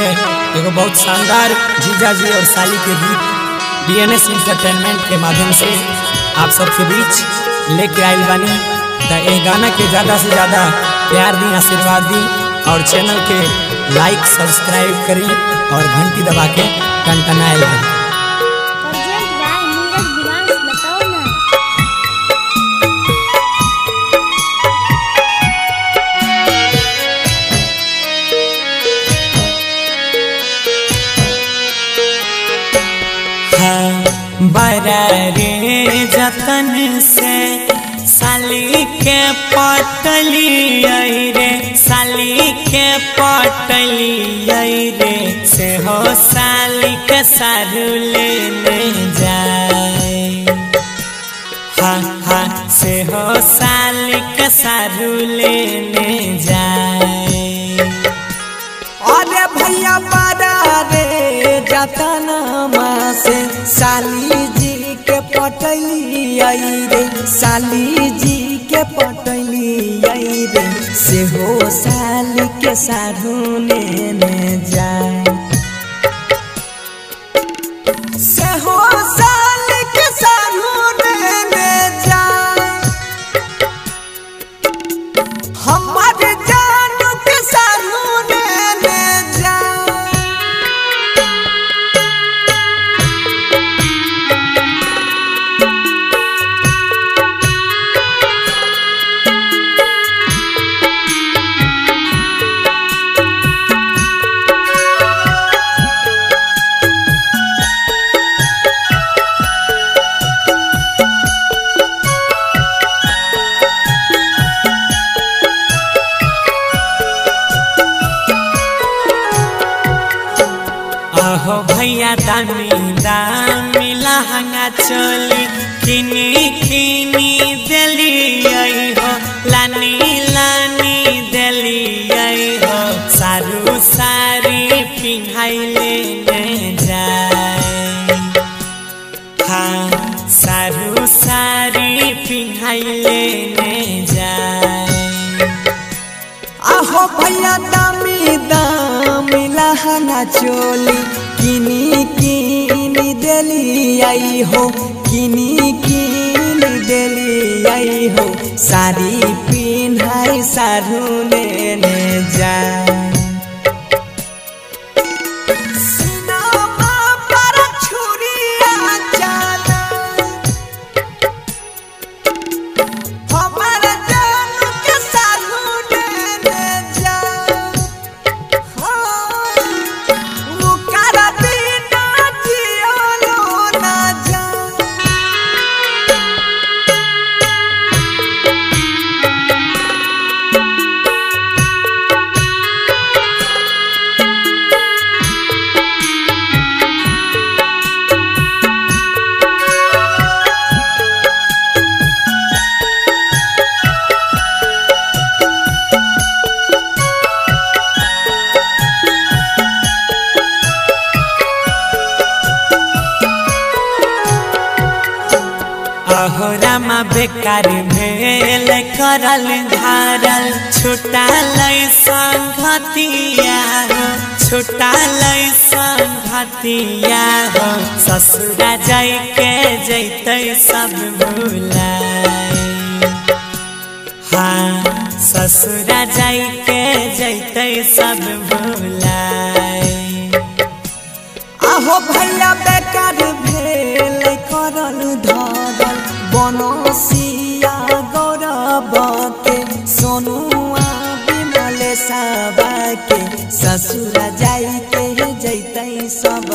के एगो बहुत शानदार जीजा जी और साली के गीत BNS एंटरटेनमेंट के माध्यम से आप सबके बीच लेके आइल बानी। तो ये गाना के ज़्यादा से ज़्यादा प्यार दी, आशीर्वाद दी और चैनल के लाइक सब्सक्राइब करी और घंटी दबा के टनटनाइल बनी। बड़ा रे जतन से साली के पटली रे, साली के पटली रे, से हो साली के सारू लेने जाए। हाँ हाँ से हो साली के सारू लेने जाए। अरे भैया बड़ा रे जतन से साली जी के पटली रे, साली जी के पटली रे, से हो साली के सारू लेने जाए। से हो साली के सारू लेने जाए। हमारे जानू के सारू लेने जाए। हो भैया दामी दामी लहंगा चोली किनी किनी दिली हो, लानी लानी दिली हो, सारू सारी पिन्हाई लेने जाए। हाँ सारू सारी पिन्हाई लेने जाए। आहो भैया दामी दामी लहंगा चोली किनी किनी दिली आई हो, किनी किनी दिली आई हो, सारी पिन्हाई सारू लेने जाए। रामा बेकार भेल करल धारल, छुटा लय संगतिया हो, छुटा लय संगतिया हो, ससुरा जाय के जैते सब भुलाए। हाँ ससुरा जाय के जैते सब भुलाए। आहो भैया बेकार भेल करल धरल, बनसिया गौरव के, सोनुआ विमल साबा के, ससुर जाई के जैते सब।